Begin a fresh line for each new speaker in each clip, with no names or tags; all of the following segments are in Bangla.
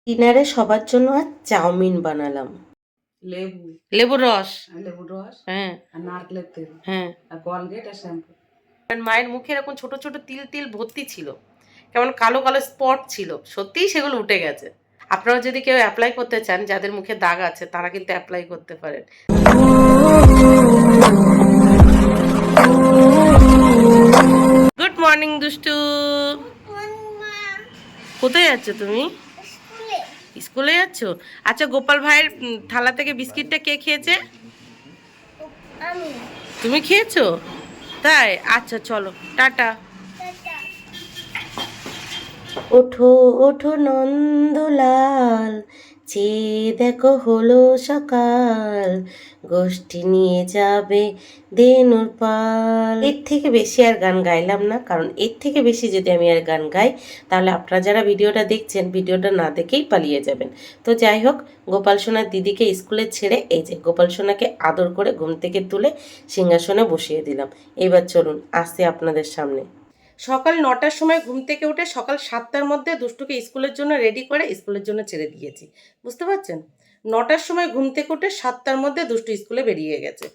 ডিনারে সবার জন্য আজ চাউমিন বানালাম।
লেবু
লেবুর রস।
লেবুর রস
হ্যাঁ
আর নারকেলের তেল
হ্যাঁ।
আর কোলগেট আর শ্যাম্পু।
আর মায়ের মুখে এরকম ছোট ছোট তিল তিল ভর্তি ছিল, কেমন কালো কালো স্পট ছিল, সত্যিই সেগুলো উঠে গেছে। আপনারা যদি কেউ অ্যাপ্লাই করতে চান, যাদের মুখে দাগ আছে তারা কিন্তু অ্যাপ্লাই করতে পারেন। গুড মর্নিং দুষ্টু। কোথায় যাচ্ছ তুমি? স্কুলে যাচ্ছ? আচ্ছা, গোপাল ভাইয়ের থালা থেকে বিস্কিটটা কে খেয়েছে? তুমি খেয়েছো? তাই? আচ্ছা চলো, টাটা। ওঠো ওঠো নন্দলাল, চেয়ে দেখো হলো সকাল, গোষ্ঠী নিয়ে যাবে দেনুর পাল। এর থেকে বেশি আর গান গাইলাম না, কারণ এর থেকে বেশি যদি আমি আর গান গাই তাহলে আপনারা যারা ভিডিওটা দেখছেন ভিডিওটা না দেখেই পালিয়ে যাবেন। তো যাই হোক, গোপাল সোনার দিদিকে স্কুলে ছেড়ে এই যে গোপাল সোনাকে আদর করে ঘুম থেকে তুলে সিংহাসনে বসিয়ে দিলাম। এবার চলুন আসছি আপনাদের সামনে। সকাল 9টার সময় ঘুম থেকে উঠে সকাল 7টার মধ্যে দুষ্টুকে স্কুলের জন্য রেডি করে স্কুলের জন্য ছেড়ে দিয়েছি। বুঝতে পারছেন? 9টার সময় ঘুম থেকে উঠে 7টার মধ্যে দুষ্টু স্কুলে বেরিয়ে গেছে।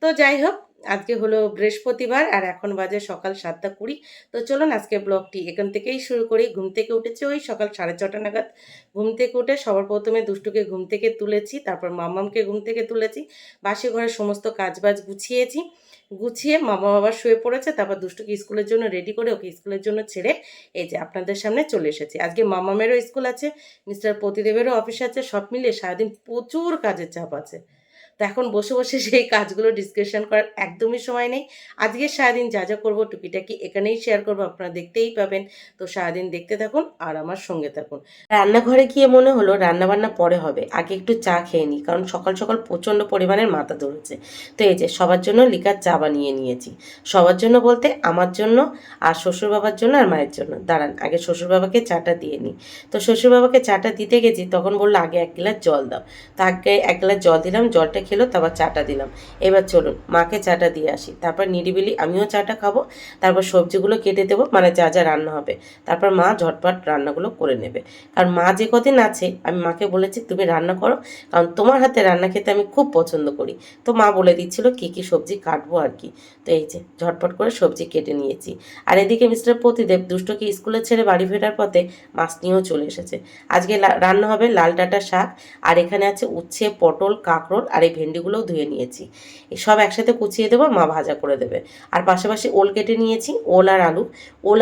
তো যাই হোক, আজকে হলো বৃহস্পতিবার আর এখন বাজে সকাল 7টা 20। তো চলুন আজকে ব্লগটি এখান থেকেই শুরু করি। ঘুম থেকে উঠেছি ওই সকাল 6:30 নাগাদ। ঘুম থেকে উঠে সবার প্রথমে দুষ্টুকে ঘুম থেকে তুলেছি, তারপর মাম্মামকে ঘুম থেকে তুলেছি, বাসি ঘরের সমস্ত কাজবাজ গুছিয়েছি। গুছিয়ে মামা বাবা শুয়ে পড়েছে, তারপর দুষ্টুকে স্কুলের জন্য রেডি করে ওকে স্কুলের জন্য ছেড়ে এই যে আপনাদের সামনে চলে এসেছি। আজকে মামামেরও স্কুল আছে, মিস্টার প্রতিদেবেরও অফিস আছে, সব মিলিয়ে সারাদিন প্রচুর কাজের চাপ আছে। তো এখন বসে বসে সেই কাজগুলো ডিসকাশন করার একদমই সময় নেই। আজকে সারাদিন যা যা করবো টুকিটাকি এখানেই শেয়ার করবো, আপনারা দেখতেই পাবেন। তো সারাদিন দেখতে থাকুন আর আমার সঙ্গে থাকুন। রান্নাঘরে গিয়ে মনে হলো রান্নাবান্না পরে হবে, আগে একটু চা খেয়ে নিই, কারণ সকাল সকাল প্রচণ্ড পরিমাণের মাথা ধরেছে। তো এই যে সবার জন্য লিকার চা বানিয়ে নিয়েছি। সবার জন্য বলতে আমার জন্য আর শ্বশুর বাবার জন্য আর মায়ের জন্য। দাঁড়ান আগে শ্বশুর বাবাকে চাটা দিয়ে নিই। তো শ্বশুর বাবাকে চাটা দিতে গেছি, তখন বললো আগে 1 গ্লাস জল দাও। তো আগে 1 গ্লাস জল দিলাম, জলটা খেলো, তারপর চাটা দিলাম। এবার চলুন মাকে চাটা দিয়ে আসি, তারপর নিরিবিলি আমিও চাটা খাবো, তারপর সবজিগুলো কেটে দেবো, মানে যা যা রান্না হবে। তারপর মা ঝটপট রান্নাগুলো করে নেবে। আর মা যে কদিন আছে আমি মাকে বলেছি তুমি রান্না করো, কারণ তোমার হাতে রান্না খেতে আমি খুব পছন্দ করি। তো মা বলে দিচ্ছিল কী কী সবজি কাটবো আর কি। তো এই যে ঝটপট করে সবজি কেটে নিয়েছি। আর এদিকে মিস্টার প্রতিদেব দুষ্টকে স্কুলে ছেড়ে বাড়ি ফেরার পথে মাছ নিয়েও চলে এসেছে। আজকে রান্না হবে লাল ডাঁটা শাক, আর এখানে আছে উচ্ছে, পটল, কাঁকরোল, আর এই ভেন্ডিগুলোও ধুয়ে নিয়েছি। সব একসাথে কুচিয়ে দেবো, মা ভাজা করে দেবে। আর পাশাপাশি ওল কেটে নিয়েছি, ওল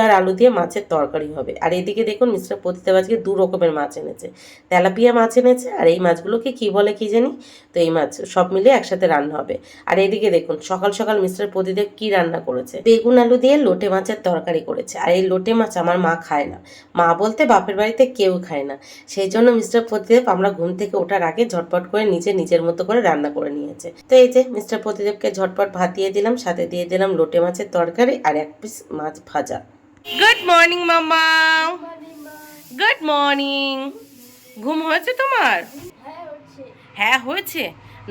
আর আলু দিয়ে মাছের তরকারি হবে। আর এদিকে দেখুন মিস্টার প্রতিদেব আজকে 2 রকমের মাছ এনেছে। তেলাপিয়া মাছ এনেছে, আর এই মাছগুলোকে কি বলে কি জানি। তো এই মাছ সব মিলিয়ে একসাথে রান্না হবে। আর এদিকে দেখুন সকাল সকাল মিস্টার প্রতিদেব কি রান্না করেছে, বেগুন আলু দিয়ে লোটে মাছের তরকারি করেছে। আর এই লোটে মাছ আমার মা খায় না, মা বলতে বাপের বাড়িতে কেউ খায় না। সেই জন্য মিস্টার প্রতিদেব আমরা ঘুম থেকে ওঠার আগে ঝটপট করে নিজের মতো করে রান্না করে নিয়েছে। তো এই যে মিস্টার প্রতিদেবকে ঝটপট ভাত দিয়ে দিলাম, সাথে দিয়ে দিলাম লোটে মাছের তরকারি আর 1 পিস মাছ ভাজা। গুড মর্নিং মামা। Good morning. ঘুম হয়েছে তোমার? হ্যাঁ হয়েছে।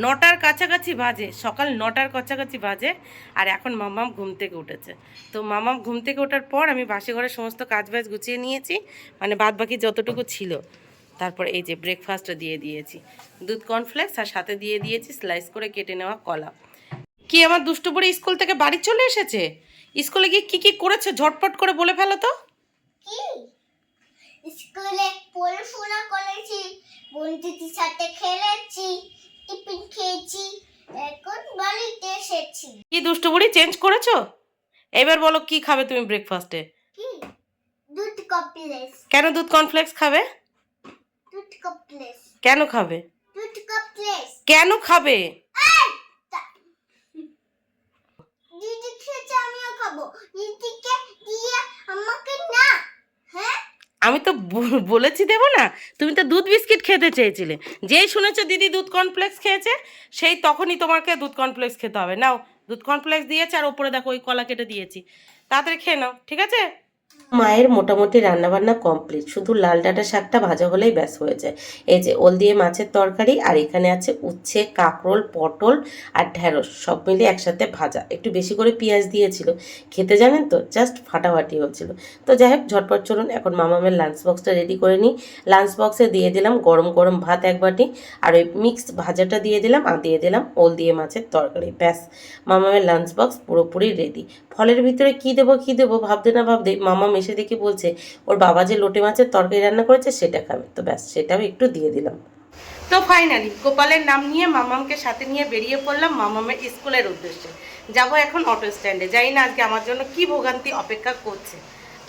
9টার কাছাকাছি বাজে, সকাল 9টার কাছাকাছি বাজে। আর এখন মামাম ঘুম থেকে উঠেছে। তো মামাম ঘুম থেকে ওঠার পর আমি বাসি ঘরের সমস্ত কাজবাজ গুছিয়ে নিয়েছি, মানে বাদ বাকি যতটুকু ছিল। তারপর এই যে ব্রেকফাস্টটা দিয়ে দিয়েছি, দুধ কর্নফ্লেক্স, আর সাথে দিয়ে দিয়েছি স্লাইস করে কেটে নেওয়া কলা। কি আমার দুষ্টু বুড়ি স্কুল থেকে বাড়ি চলে এসেছে? স্কুলে গিয়ে কি কি করেছে ঝটপট করে বলে ফেলো তো।
স্কুলে পড়াশোনা করেছি, বন্ধুদের সাথে খেলেছি, টিফিন খেয়েছি, এখন বাড়িতে এসেছি।
কি দুষ্টু বুড়ি চেঞ্জ করেছো? এবার বলো কি খাবে তুমি ব্রেকফাস্টে?
কি? দুধ কমপ্লেক্স।
কেন দুধ কর্নফ্লেক্স খাবে?
দুধ কমপ্লেক্স।
কেন খাবে?
দুধ কমপ্লেক্স।
কেন খাবে?
দিদি খেয়েছে আমিও খাবো, দিদিকে দিয়ে আমাকে না। হ্যাঁ,
আমি তো বলেছি দেবো না, তুমি তো দুধ বিস্কিট খেতে চেয়েছিলে। যেই শুনেছো দিদি দুধ কর্নফ্লেক্স খেয়েছে, সেই তখনই তোমাকে দুধ কর্নফ্লেক্স খেতে হবে। নাও দুধ কর্নফ্লেক্স দিয়েছে, আর ওপরে দেখো ওই কলা কেটে দিয়েছি, তাড়াতাড়ি খেয়ে নাও, ঠিক আছে? মায়ের মোটামুটি রান্নাবান্না কমপ্লিট, শুধু লাল ডাঁটা শাকটা ভাজা হলেই ব্যাস হয়ে যায়। এই যে ওল দিয়ে মাছের তরকারি, আর এখানে আছে উচ্ছে, কাঁকরোল, পটল আর ঢ্যাঁড়স সব মিলে একসাথে ভাজা, একটু বেশি করে পেঁয়াজ দিয়েছিল, খেতে জানেন তো জাস্ট ফাটাফাটি হচ্ছিল। তো যাই হোক, ঝটপট চলুন এখন মামামের লাঞ্চ বক্সটা রেডি করে নিই। লাঞ্চ বক্সে দিয়ে দিলাম গরম গরম ভাত এক বাটি, আর ওই মিক্সড ভাজাটা দিয়ে দিলাম, আর দিয়ে দিলাম ওল দিয়ে মাছের তরকারি, ব্যাস মামামের লাঞ্চ বক্স পুরোপুরি রেডি। ফলের ভিতরে কী দেবো ভাবতে না ভাবতে মামাম এসে দেখি বলছে ওর বাবা যে লোটে মাছের তরকারি রান্না করেছে সেটা খাবে, তো ব্যাস সেটাও একটু দিয়ে দিলাম। তো ফাইনালি গোপালের নাম নিয়ে মামামকে সাথে নিয়ে বেরিয়ে পড়লাম মামামের স্কুলের উদ্দেশ্যে। যাব এখন অটো স্ট্যান্ডে, জানি না আজকে আমার জন্য কি ভোগান্তি অপেক্ষা করছে।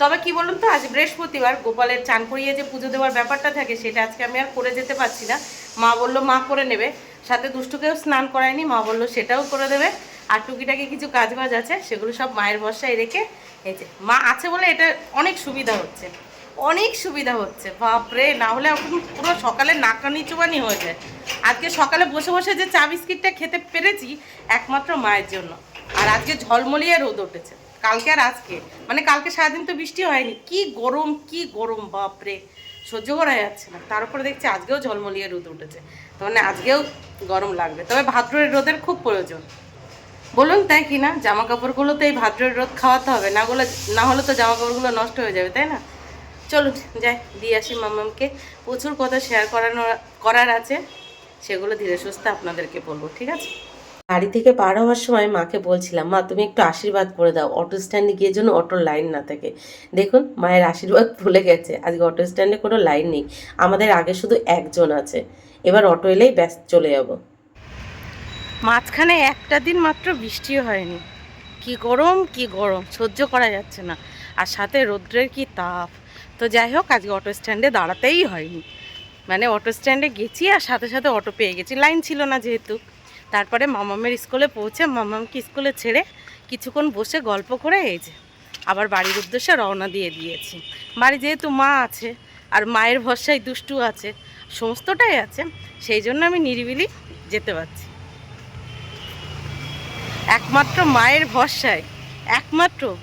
তবে কি বলুন তো, আজ বৃহস্পতিবার, গোপালের চান করিয়ে যে পুজো দেওয়ার ব্যাপারটা থাকে সেটা আজকে আমি আর করে যেতে পারছি না। মা বললো মা করে নেবে, সাথে দুষ্টুকেও স্নান করায়নি, মা বললো সেটাও করে দেবে। আর টুকিটাকি কিছু কাজবাজ আছে সেগুলো সব মায়ের ভরসায় রেখে, এই যে মা আছে বলে এটা অনেক সুবিধা হচ্ছে, অনেক সুবিধা হচ্ছে। বাপরে, না হলে এখন পুরো সকালে নাকানি চুবানি হয়ে যায়। আজকে সকালে বসে বসে যে চা বিস্কিটটা খেতে পেরেছি একমাত্র মায়ের জন্য। আর আজকে ঝলমলিয়ে রোদ উঠেছে, কালকে আর আজকে, মানে কালকে সারাদিন তো বৃষ্টি হয়নি, কি গরম কি গরম, বাপরে সহ্য করা যাচ্ছে না। তার উপরে দেখছি আজকেও ঝলমলিয়ে রোদ উঠেছে, তার মানে আজকেও গরম লাগবে। তবে ভাদ্রের রোদের খুব প্রয়োজন, বলুন তাই কি না? জামা কাপড়গুলো তো এই ভাদ্রের রোদ খাওয়াতে হবে, না হলে তো জামা কাপড়গুলো নষ্ট হয়ে যাবে, তাই না? চলুন যাই, দিয়ে আসি মামামকে। প্রচুর কথা শেয়ার করার আছে, সেগুলো ধীরে সুস্থে আপনাদেরকে বলবো, ঠিক আছে? বাড়ি থেকে পার হওয়ার সময় মাকে বলছিলাম, মা তুমি একটু আশীর্বাদ করে দাও অটো স্ট্যান্ডে গিয়ে যেন অটোর লাইন না থাকে। দেখুন মায়ের আশীর্বাদ ভুলে গেছে, আজকে অটো স্ট্যান্ডে কোনো লাইন নেই, আমাদের আগে শুধু একজন আছে, এবার অটো এলেই ব্যাস চলে যাব। মাঝখানে একটা দিন মাত্র বৃষ্টিও হয়নি, কি গরম কি গরম, সহ্য করা যাচ্ছে না, আর সাথে রৌদ্রের কি তাপ। তো যাই হোক, আজকে অটো স্ট্যান্ডে দাঁড়াতেই হয়নি, মানে অটো স্ট্যান্ডে গেছি আর সাথে সাথে অটো পেয়ে গেছি, লাইন ছিল না যেহেতু। তারপরে মামামের স্কুলে পৌঁছে মামামকে স্কুলে ছেড়ে কিছুক্ষণ বসে গল্প করে এই যে আবার বাড়ির উদ্দেশ্যে রওনা দিয়ে দিয়েছি। বাড়ি যেহেতু মা আছে আর মায়ের ভরসায় দুষ্টু আছে, সমস্তটাই আছে, সেই জন্য আমি নিরিবিলি যেতে পারছি। একমাত্র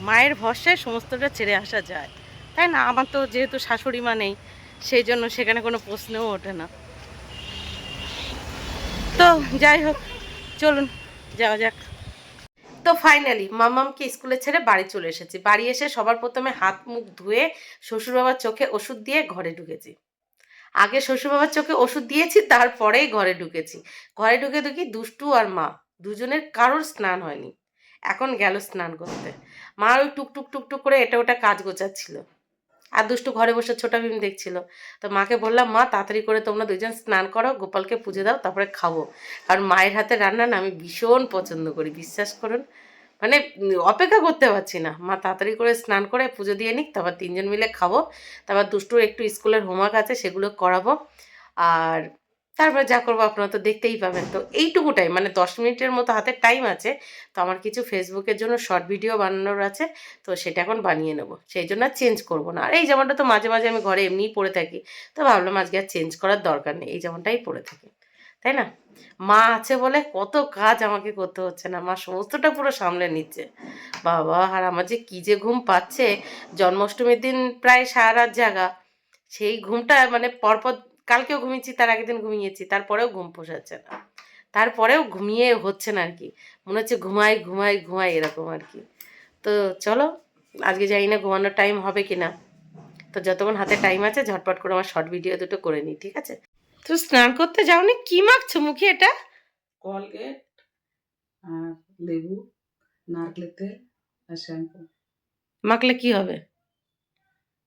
মায়ের ভরসায় সমস্তটা ছেড়ে আসা যায়, তাই না? আমার তো যেহেতু শাশুড়ি মা নেই, সেই জন্য সেখানে কোনো প্রশ্নও ওঠে না। তো যাই হোক, চলুন যাওয়া যাক। তো ফাইনালি মামামকে স্কুলে ছেড়ে বাড়ি চলে এসেছি। বাড়ি এসে সবার প্রথমে হাত মুখ ধুয়ে শ্বশুর বাবার চোখে ওষুধ দিয়ে ঘরে ঢুকেছি। আগে শ্বশুর বাবার চোখে ওষুধ দিয়েছি, তারপরেই ঘরে ঢুকেছি। ঘরে ঢুকে দেখি দুষ্টু আর মা দুজনের কারোর স্নান হয়নি, এখন গেল স্নান করতে। মা ওই টুকটুক টুকটুক করে এটা ওটা কাজ গোছাচ্ছিল, আর দুষ্টু ঘরে বসে ছোটা ভীম দেখছিল। তো মাকে বললাম, মা তাড়াতাড়ি করে তোমরা দুজন স্নান করো, গোপালকে পুজো দাও, তারপরে খাবো। কারণ মায়ের হাতে রান্না না আমি ভীষণ পছন্দ করি, বিশ্বাস করুন, মানে অপেক্ষা করতে পারছি না। মা তাড়াতাড়ি করে স্নান করে পুজো দিয়ে নিক, তারপর তিনজন মিলে খাবো। তারপর দুষ্টুর একটু স্কুলের হোমওয়ার্ক আছে সেগুলো করাবো, আর তারপর যা করবো আপনারা তো দেখতেই পাবেন। তো এইটুকুটাই, মানে 10 মিনিটের মতো হাতে টাইম আছে। তো আমার কিছু ফেসবুকের জন্য শর্ট ভিডিও বানানোর আছে, তো সেটা এখন বানিয়ে নেবো, সেই জন্য আর চেঞ্জ করবো না। আর এই জামাটা তো মাঝে মাঝে আমি ঘরে এমনিই পরে থাকি, তো ভাবলাম আজকে আর চেঞ্জ করার দরকার নেই, এই জামাটাই পরে থাকি, তাই না? মা আছে বলে কত কাজ আমাকে করতে হচ্ছে না, মা সমস্তটা পুরো সামলে নিচ্ছে। বাবা, আর আমার যে কী যে ঘুম পাচ্ছে, জন্মাষ্টমীর দিন প্রায় সারা রাত জাগা, সেই ঘুমটা মানে পরপর, কালকেও ঘুমিয়েছি, তার আগের দিন ঘুমিয়েছি, তারপরেও ঘুম পোষাচ্ছে না, তারপরেও ঘুমিয়ে হচ্ছে না আর কি, মনে হচ্ছে ঘুমাই ঘুমাই ঘুমাই এরকম আর কি। তো চলো, আজকে জানি না ঘুমানোর টাইম হবে কি না, তো যতক্ষণ হাতে টাইম আছে ঝটপট করে আমার শর্ট ভিডিও দুটো করে নিই, ঠিক আছে? তো স্নান করতে যাওনি, কি মাখছো মুখে এটা?
কলগেট আর লেবু, নারকেলের তেল আর শ্যাম্পু।
মাখলে কি হবে?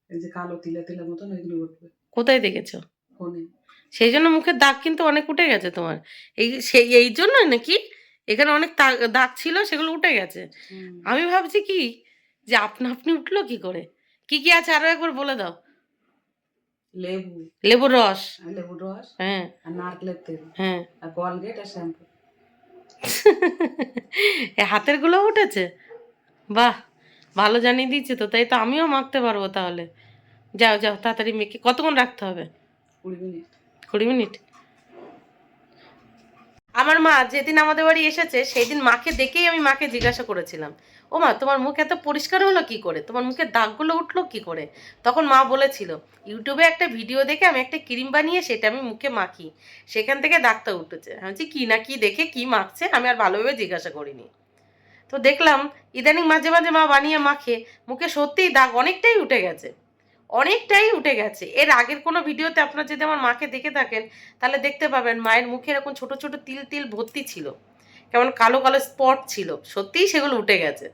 এই যে কালো তিলে তিলের মতন ওইগুলো উঠবে।
কোথায় দেখেছো?
ফোনে।
সেই জন্য মুখের দাগ কিন্তু অনেক উঠে গেছে তোমার, এই জন্যই নাকি? এখানে অনেক দাগ ছিল, সেগুলো উঠে গেছে। আমি ভাবছি কি যে আপনা আপনি উঠলো কি করে? কি কি আছে আরো একবার বলে দাও।
লেবু,
লেবুর রস,
লেবুর রস,
হ্যাঁ,
আর নারকেলের তেল,
হ্যাঁ।
আর কলগেট আর শ্যাম্পু।
হাতের গুলো উঠেছে, বাহ, ভালো জানিয়ে দিচ্ছে তো, তাই তো আমিও মাখতে পারবো তাহলে। যাও যাও তাড়াতাড়ি মেখে, কতক্ষণ রাখতে হবে?
20 মিনিট।
20 মিনিট। আমার মা যেদিন আমাদের বাড়ি এসেছে সেই দিন মাকে দেখেই আমি মাকে জিজ্ঞাসা করেছিলাম, ও মা তোমার মুখ এত পরিষ্কার হলো কি করে, তোমার মুখে দাগগুলো উঠলো কি করে? তখন মা বলেছিল ইউটিউবে একটা ভিডিও দেখে আমি একটা ক্রিম বানিয়ে সেটা আমি মুখে মাখি, সেখান থেকে দাগটা উঠেছে। আমি বলছি কি না কি দেখে কি মাখছে, আমি আর ভালোভাবে জিজ্ঞাসা করিনি। তো দেখলাম ইদানিং মাঝে মাঝে মা বানিয়ে মাখে, মুখে সত্যিই দাগ অনেকটাই উঠে গেছে, অনেকটাই উঠে গেছে। এর আগের কোনো ভিডিওতে আপনারা যদি আমার মাকে দেখে থাকেন তাহলে দেখতে পাবেন মায়ের মুখে এরকম ছোট ছোট তিল তিল ভর্তি ছিল, কেমন কালো কালো স্পট ছিল, সত্যিই সেগুলো উঠে গেছে।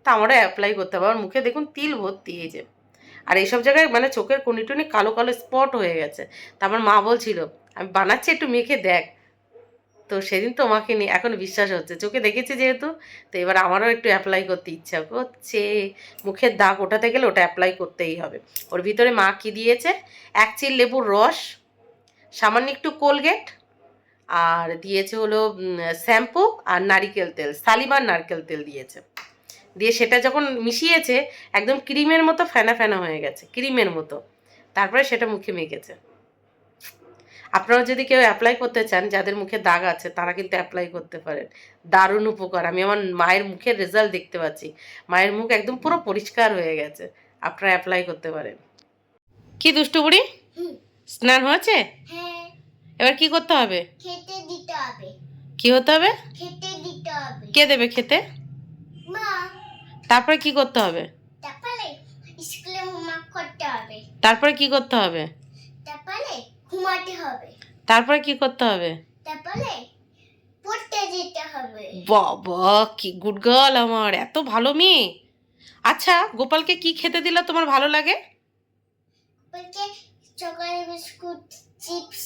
তা আমরা অ্যাপ্লাই করতে হবে। আমার মুখে দেখুন তিল ভর্তি এই যে, আর এইসব জায়গায় মানে চোখের কোনিটুনি কালো কালো স্পট হয়ে গেছে। তা আমার মা বলছিল আমি বানাচ্ছি একটু মেখে দেখ। তো সেদিন তোমাকে নিয়ে এখন বিশ্বাস হচ্ছে, চোখে দেখেছি যেহেতু, তো এবার আমারও একটু অ্যাপ্লাই করতে ইচ্ছা করছে। মুখের দাগ ওঠাতে গেলে ওটা অ্যাপ্লাই করতেই হবে। ওর ভিতরে মা কী দিয়েছে, 1 চিল লেবুর রস, সামান্য একটু কোলগেট, আর দিয়েছে হলো শ্যাম্পু আর নারিকেল তেল, শালিমার নারকেল তেল দিয়েছে। দিয়ে সেটা যখন মিশিয়েছে একদম ক্রিমের মতো ফেনা ফেনা হয়ে গেছে, ক্রিমের মতো। তারপরে সেটা মুখে মেখেছে। আপনারা যদি কেউ অ্যাপ্লাই করতে চান, যাদের মুখে দাগ আছে তারা কিন্তু অ্যাপ্লাই করতে পারেন, দারুণ উপকার। আমি আমার মায়ের মুখের রেজাল্ট দেখতে পাচ্ছি, মায়ের মুখ একদম পুরো পরিষ্কার হয়ে গেছে। আপনারা অ্যাপ্লাই করতে পারেন। কি দুষ্টু বুড়ি, স্নান হয়েছে?
হ্যাঁ,
এবার কি করতে হবে?
খেতে দিতে হবে।
কি হতে হবে?
খেতে দিতে হবে।
কে দেবে খেতে?
মা।
তারপরে কি করতে হবে?
তারপরে স্কুলে হোমওয়ার্ক করতে হবে।
তারপরে কি করতে হবে?
তারপরে ঘুমাতে হবে।
তারপরে কি করতে হবে?
তারপরে পড়তে যেতে হবে।
বাবা কি গুড গার্ল আমার, এত ভালো মেয়ে। আচ্ছা গোপালকে কি খেতে দিলে তোমার ভালো লাগে?
বলছে চকলেট বিস্কুট, চিপস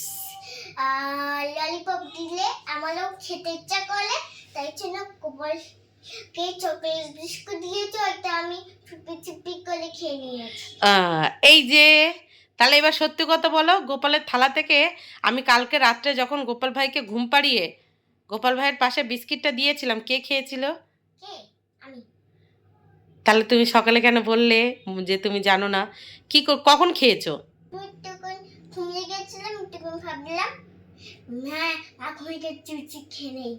আর ললিপপ দিলে আমারও খেতে ইচ্ছা করে, তাই জন্য গোপালকে চকলেট বিস্কুট দিয়েছে, ওটা আমি চুপি চুপি করে খেয়ে নিয়েছি।
এই যে, তাহলে এবার সত্যি কথা বলো, গোপালের থালা থেকে আমি কালকে রাত্রে যখন গোপাল ভাইকে ঘুম পাড়িয়ে গোপাল ভাইয়ের পাশে বিস্কিটটা দিয়েছিলাম, কে খেয়েছিল?
কে? আমি।
তাহলে তুমি সকালে কেন বললে যে তুমি জানো না? কখন খেয়েছো?
আমি তখন ঘুমিয়ে গেছিলাম, তখন ভাবলাম হ্যাঁ এখন চুচি খেয়ে নেই।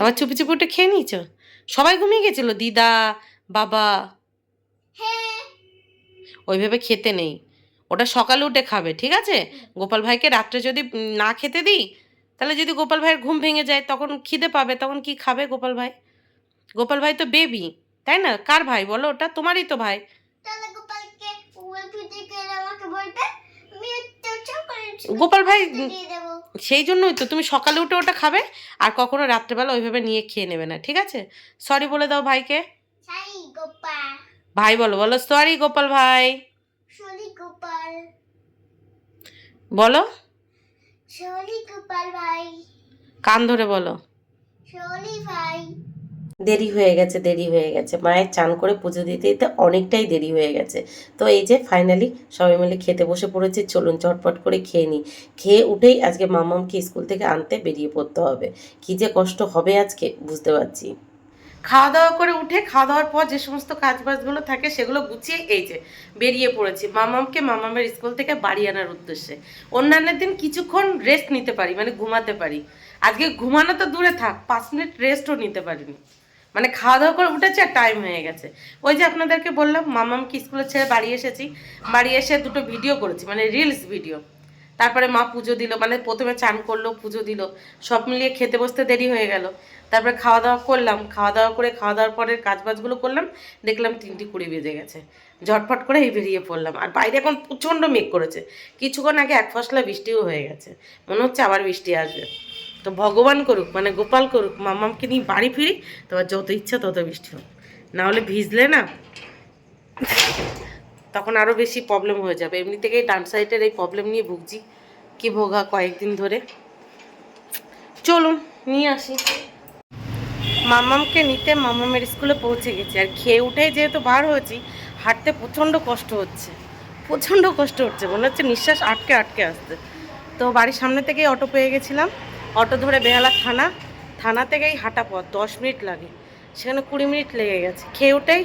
আবার চুপি চুপি উঠে খেয়ে নিয়েছো? সবাই ঘুমিয়ে গেছিল, দিদা বাবা?
হ্যাঁ।
ওইভাবে খেতে নেই, ওটা সকালে উঠে খাবে, ঠিক আছে? গোপাল ভাইকে রাত্রে যদি না খেতে দিই, তাহলে যদি গোপাল ভাইয়ের ঘুম ভেঙে যায় তখন খিদে পাবে, তখন কি খাবে গোপাল ভাই? গোপাল ভাই তো বেবি, তাই না? কার ভাই বলো? ওটা তোমারই তো ভাই।
তাহলে গোপালকে ওই পিঠে খেলে আমাকে বলবে আমি তো চকলেট
গোপাল ভাই
দিয়ে দেবো।
সেই জন্যই তো তুমি সকালে উঠে ওটা খাবে, আর কখনো রাত্রেবেলা ওইভাবে নিয়ে খেয়ে নেবে না, ঠিক আছে? সরি বলে দাও ভাইকে।
সাই গোপাল।
ভাই বলো, বলো সরি গোপাল ভাই
সরি গোপাল।
বলো,
সরি গোপাল ভাই।
কান ধরে বলো।
সরি ভাই।
দেরি হয়ে গেছে, দেরি হয়ে গেছে, মায়ের চান করে পুজো দিতে দিতে অনেকটাই দেরি হয়ে গেছে। তো এই যে ফাইনালি সবাই মিলে খেতে বসে পড়েছি, চলুন চটপট করে খেয়ে নিই। খেয়ে উঠেই আজকে মামামকে স্কুল থেকে আনতে বেরিয়ে পড়তে হবে। কী যে কষ্ট হবে আজকে বুঝতে পারছি। খাওয়া দাওয়া করে উঠে, খাওয়া দাওয়ার পর যে সমস্ত কাজবাজগুলো থাকে সেগুলো গুছিয়ে এই যে বেরিয়ে পড়েছি মামামকে মামামের স্কুল থেকে বাড়ি আনার উদ্দেশ্যে। অন্যান্য দিন কিছুক্ষণ রেস্ট নিতে পারি, মানে ঘুমাতে পারি, আজকে ঘুমানো তো দূরে থাক, 5 মিনিট রেস্টও নিতে পারিনি। মানে খাওয়া দাওয়া করে উঠেছে আর টাইম হয়ে গেছে। ওই যে আপনাদেরকে বললাম মামামকে স্কুলে ছেড়ে বাড়ি এসেছি, বাড়ি এসে 2টো ভিডিও করেছি, মানে রিলস ভিডিও। তারপরে মা পুজো দিল, মানে প্রথমে চান করলো, পুজো দিল, সব মিলিয়ে খেতে বসতে দেরি হয়ে গেল। তারপরে খাওয়া দাওয়া করলাম, খাওয়া দাওয়া করে খাওয়া দাওয়ার পরের কাজবাজগুলো করলাম, দেখলাম 3:20 বেজে গেছে। ঝটপট করে এই বেরিয়ে পড়লাম। আর বাইরে এখন প্রচণ্ড মেঘ করেছে, কিছুক্ষণ আগে 1 ফসলা বৃষ্টিও হয়ে গেছে, মনে হচ্ছে আবার বৃষ্টি আসবে। তো ভগবান করুক, মানে গোপাল করুক, মামামকে নিয়ে বাড়ি ফিরি, তোমার যত ইচ্ছা তত বৃষ্টি হোক, নাহলে ভিজলে না তখন আরও বেশি প্রবলেম হয়ে যাবে। এমনি থেকেই ডান সাইডের এই প্রবলেম নিয়ে ভুগছি, কি ভোগা কয়েকদিন ধরে। চলুন নিয়ে আসি। মামামকে নিতে মামামের স্কুলে পৌঁছে গেছি, আর খেয়ে উঠেই যেহেতু বার হয়েছি, হাঁটতে প্রচণ্ড কষ্ট হচ্ছে, প্রচণ্ড কষ্ট হচ্ছে, মনে হচ্ছে নিঃশ্বাস আটকে আটকে আসতে। তো বাড়ির সামনে থেকেই অটো পেয়ে গেছিলাম, অটো ধরে বেহালা থানা থেকেই হাঁটা পথ 10 মিনিট লাগে, সেখানে 20 মিনিট লেগে গেছে। খেয়ে উঠেই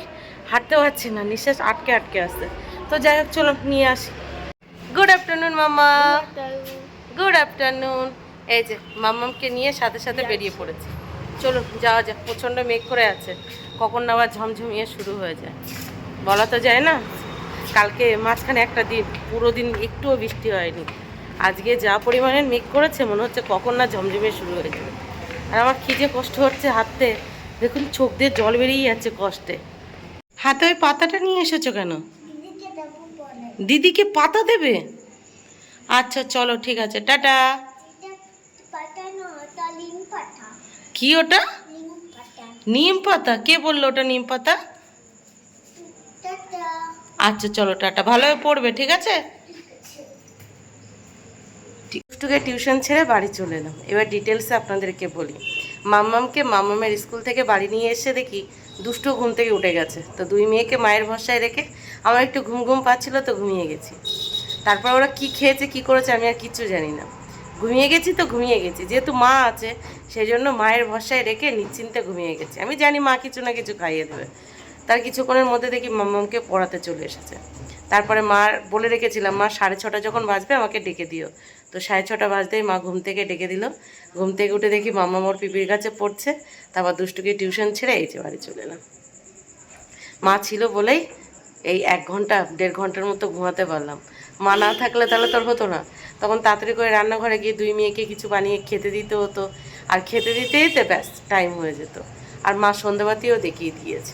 হাঁটতে পারছি না, নিঃশ্বাস আটকে আটকে আসতে। তো যাই হোক চলো নিয়ে আসি। গুড আফটারনুন মামা। Good afternoon. এই যে মাম্মামকে নিয়ে সাথে সাথে বেরিয়ে পড়েছি। চলুন যাওয়া যাক, প্রচণ্ড মেঘ করে আছে, কখন না আবার ঝমঝমিয়ে শুরু হয়ে যায় বলা তো যায় না। কালকে মাঝখানে একটা দিন পুরো দিন একটুও বৃষ্টি হয়নি, আজকে যা পরিমাণে মেঘ করেছে মনে হচ্ছে কখন না ঝমঝমিয়ে শুরু হয়ে যাবে। আর আমার কী যে কষ্ট হচ্ছে হাঁটতে, দেখুন চোখ দিয়ে জল বেরিয়ে যাচ্ছে কষ্টে। হাতে ওই পাতাটা নিয়ে এসেছো কেন?
দিদিকে দেবো বলে।
দিদিকে পাতা দেবে? আচ্ছা চলো ঠিক আছে, টাটা।
এটা পাতা না, ওটা লিম পাতা।
কি ওটা?
লিম পাতা।
নিম পাতা? কে বললো ওটা নিম পাতা?
টাটা।
আচ্ছা চলো টাটা, ভালোভাবে পড়বে ঠিক আছে।
ঠিক আছে।
দুষ্টুকে টিউশন ছেড়ে বাড়ি চলে এলাম। এবার ডিটেলসে আপনাদেরকে বলি। মাম্মামের স্কুল থেকে বাড়ি নিয়ে এসে দেখি দুষ্টু ঘুম থেকে উঠে গেছে। তো দুই মেয়েকে মায়ের ভরসায় রেখে আমার একটু ঘুম ঘুম পাচ্ছিল, তো ঘুমিয়ে গেছি। তারপর ওরা কি খেয়েছে কি করেছে আমি আর কিচ্ছু জানি না, ঘুমিয়ে গেছি তো ঘুমিয়ে গেছি। যেহেতু মা আছে সেই জন্য মায়ের ভরসায় রেখে নিশ্চিন্তে ঘুমিয়ে গেছি। আমি জানি মা কিছু না কিছু খাইয়ে দেবে। তার কিছুক্ষণের মধ্যে দেখি মাম্মামকে পড়াতে চলে এসেছে। তারপরে মার বলে রেখেছিলাম মা 6:30 যখন বাজবে আমাকে ডেকে দিও। তো 6:30 বাজতেই মা ঘুম থেকে ডেকে দিল। ঘুম থেকে উঠে দেখি মাম্মাম ওর পিপির কাছে পড়ছে। তারপর দুষ্টুকে টিউশন ছেড়ে এই যে বাড়ি চলে এলাম। মা ছিল বলেই এই 1-1.5 ঘন্টার মতো ঘুমাতে পারলাম। মা না থাকলে তাহলে তোর হতো না। তখন তাড়াতাড়ি করে রান্নাঘরে গিয়ে দুই মেয়েকে কিছু বানিয়ে খেতে দিতে হতো, আর খেতে দিতেই তো ব্যাস টাইম হয়ে যেত। আর মা সন্ধ্যাবাতিও দেখিয়ে দিয়েছে,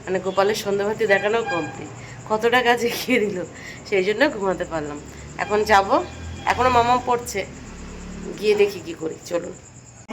মানে গোপালের সন্ধ্যাবাতি দেখানো কমপ্লিট। কতটা কাজে গিয়ে দিল, সেই জন্য ঘুমাতে পারলাম। এখন যাব, এখনও মামাম পড়ছে, গিয়ে দেখি কি করি। চলুন।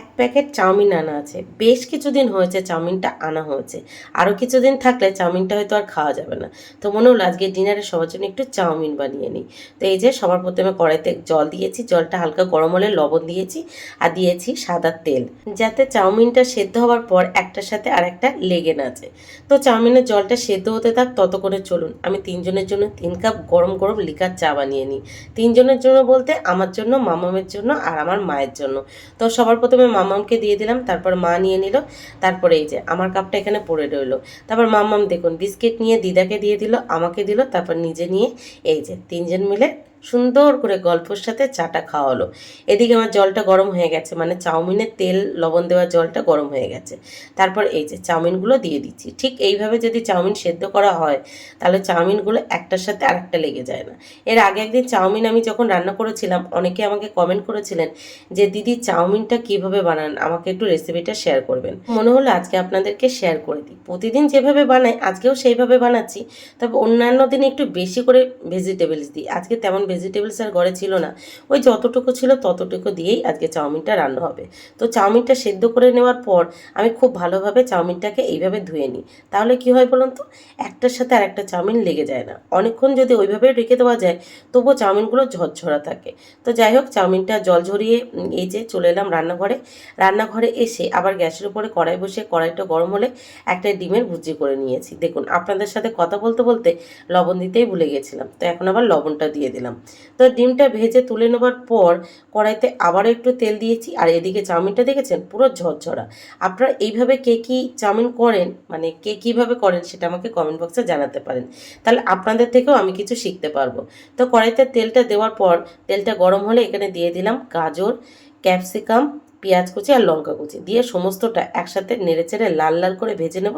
এক প্যাকেট চাউমিন আনা আছে, বেশ কিছুদিন হয়েছে চাউমিনটা আনা হয়েছে, আরও কিছুদিন থাকলে চাউমিনটা হয়তো আর খাওয়া যাবে না। তো মনে হলো আজকে ডিনারে সবার জন্য একটু চাউমিন বানিয়ে নিই। তো এই যে সবার প্রথমে কড়াইতে জল দিয়েছি, জলটা হালকা গরম হলে লবণ দিয়েছি আর দিয়েছি সাদা তেল, যাতে চাউমিনটা সেদ্ধ হওয়ার পর একটার সাথে আর একটা লেগে না যায়। তো চাউমিনের জলটা সেদ্ধ হতে থাক ততক্ষণে চলুন আমি 3 জনের জন্য 3 কাপ গরম গরম লিকার চা বানিয়ে নিই। 3 জনের জন্য বলতে আমার জন্য, মামামের জন্য আর আমার মায়ের জন্য। তো সবার প্রথমে মামামকে দিয়ে দিলাম, তারপর মা নিয়ে নিল, তারপরে এই যে আমার কাপটা এখানে পড়ে রইলো। তারপর মামাম দেখুন বিস্কিট নিয়ে দিদাকে দিয়ে দিল, আমাকে দিল, তারপর নিজে নিয়ে এই যে 3 জন মিলে সুন্দর করে গল্পের সাথে চাটা খাওয়া হলো। এদিকে আমার জলটা গরম হয়ে গেছে, মানে চাউমিনের তেল লবণ দেওয়া জলটা গরম হয়ে গেছে। তারপর এই যে চাউমিনগুলো দিয়ে দিচ্ছি। ঠিক এইভাবে যদি চাউমিন সেদ্ধ করা হয় তাহলে চাউমিনগুলো একটার সাথে আরেকটা লেগে যায় না। এর আগে একদিন চাউমিন আমি যখন রান্না করেছিলাম অনেকে আমাকে কমেন্ট করেছিলেন যে দিদি চাউমিনটা কিভাবে বানান, আমাকে একটু রেসিপিটা শেয়ার করবেন। মনে হলো আজকে আপনাদেরকে শেয়ার করে দিই। প্রতিদিন যেভাবে বানাই আজকেও সেইভাবে বানাচ্ছি, তবে অন্যান্য দিন একটু বেশি করে ভেজিটেবলস দিই। আজকে তেমন ভেজিটেবলস আর ঘরে ছিল না, ওই যতটুকু ছিল ততটুকু দিয়েই আজকে চাউমিনটা রান্না হবে। তো চাউমিনটা সেদ্ধ করে নেওয়ার পর আমি খুব ভালোভাবে চাউমিনটাকে এইভাবে ধুয়ে নিই। তাহলে কি হয় বলুন তো, একটার সাথে আরেকটা চাউমিন লেগে যায় না। অনেকক্ষণ যদি ওইভাবে রেখে দেওয়া যায় তবুও চাউমিনগুলো ঝরঝরা থাকে। তো যাই হোক চাউমিনটা জল ঝরিয়ে এই যে চলে এলাম রান্নাঘরে এসে আবার গ্যাসের উপরে কড়াই বসে কড়াইটা গরম হলে একটা ডিমের ভুজি করে নিয়েছি। দেখুন আপনাদের সাথে কথা বলতে বলতে লবণ দিতেই ভুলে গেছিলাম, তো এখন আবার লবণটা দিয়ে দিলাম। তো ডিমটা ভেজে তুলে নেবার পর কড়াইতে আবারও একটু তেল দিয়েছি, আর এদিকে চাউমিনটা দেখেছেন পুরো ঝরঝরা। আপনারা এইভাবে কে কী চাউমিন করেন, মানে কে কীভাবে করেন সেটা আমাকে কমেন্ট বক্সে জানাতে পারেন, তাহলে আপনাদের থেকেও আমি কিছু শিখতে পারবো। তো কড়াইতে তেলটা দেওয়ার পর তেলটা গরম হলে এখানে দিয়ে দিলাম গাজর, ক্যাপসিকাম, পেঁয়াজ কুচি আর লঙ্কা কুচি দিয়ে সমস্তটা একসাথে নেড়েচেড়ে লাল লাল করে ভেজে নেব।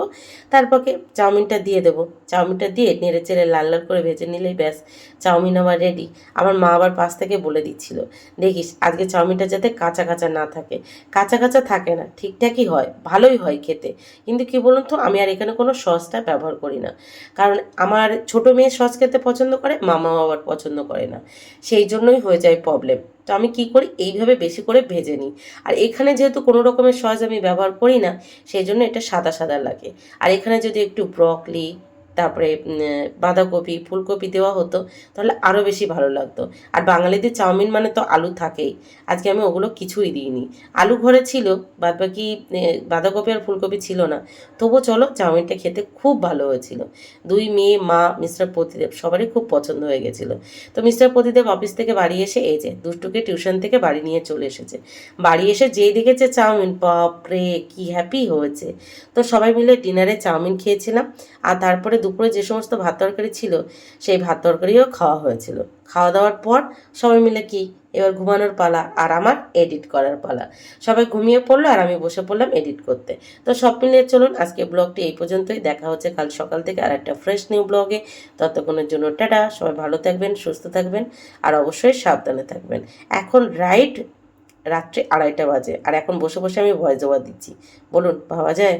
তারপরে চাউমিনটা দিয়ে দেবো, চাউমিনটা দিয়ে নেড়েচেড়ে লাল লাল করে ভেজে নিলেই ব্যাস চাউমিন আমার রেডি। আমার মা আবার পাশ থেকে বলে দিচ্ছিল, দেখিস আজকে চাউমিনটা যাতে কাঁচা কাঁচা না থাকে। কাঁচা কাঁচা থাকে না, ঠিকঠাকই হয়, ভালোই হয় খেতে। কিন্তু কি বলুন তো, আমি আর এখানে কোনো সসটা ব্যবহার করি না, কারণ আমার ছোটো মেয়ে সস খেতে পছন্দ করে, মামাও আবার পছন্দ করে না, সেই জন্যই হয়ে যায় প্রবলেম। তো আমি কি করি, এইভাবে বেশি করে ভেজে নিই। আর এখানে যেহেতু কোনো রকমের সস আমি ব্যবহার করি না সেই জন্য এটা সাদা সাদা লাগে। আর এখানে যদি একটু ব্রকলি, তারপরে বাঁধাকপি, ফুলকপি দেওয়া হতো তাহলে আরও বেশি ভালো লাগতো। আর বাঙালিদের চাউমিন মানে তো আলু থাকেই, আজকে আমি ওগুলো কিছুই দিইনি। আলু ঘরে ছিল, বাদবাকি বাঁধাকপি আর ফুলকপি ছিল না, তবুও চলো চাউমিনটা খেতে খুব ভালো হয়েছিল। দুই মেয়ে, মা, মিস্টার প্রতিদেব সবারই খুব পছন্দ হয়ে গেছিলো। তো মিস্টার প্রতিদেব অফিস থেকে বাড়ি এসে এই যে দুষ্টুকে টিউশন থেকে বাড়ি নিয়ে চলে এসেছে। বাড়ি এসে যেই দেখেছে চাউমিন, বাপরে কি হ্যাপি হয়েছে। তো সবাই মিলে ডিনারে চাউমিন খেয়েছিলাম, আর তারপরে দুপুরে যে সমস্ত ভাত তরকারি ছিল সেই ভাত তরকারিও খাওয়া হয়েছিল। খাওয়া দাওয়ার পর সবাই মিলে কি এবার ঘুমানোর পালা, আর আমার এডিট করার পালা। সবাই ঘুমিয়ে পড়লো আর আমি বসে পড়লাম এডিট করতে। তো সব মিলিয়ে চলুন আজকে ব্লগটি এই পর্যন্তই। দেখা হচ্ছে কাল সকাল থেকে আর একটা ফ্রেশ নিউ ব্লগে। ততক্ষণের জন্য টাটা, সবাই ভালো থাকবেন, সুস্থ থাকবেন আর অবশ্যই সাবধানে থাকবেন। এখন রাত্রে 2:30 বাজে আর এখন বসে বসে আমি ভয়েস ওভার দিচ্ছি, বলুন ভাবা যায়?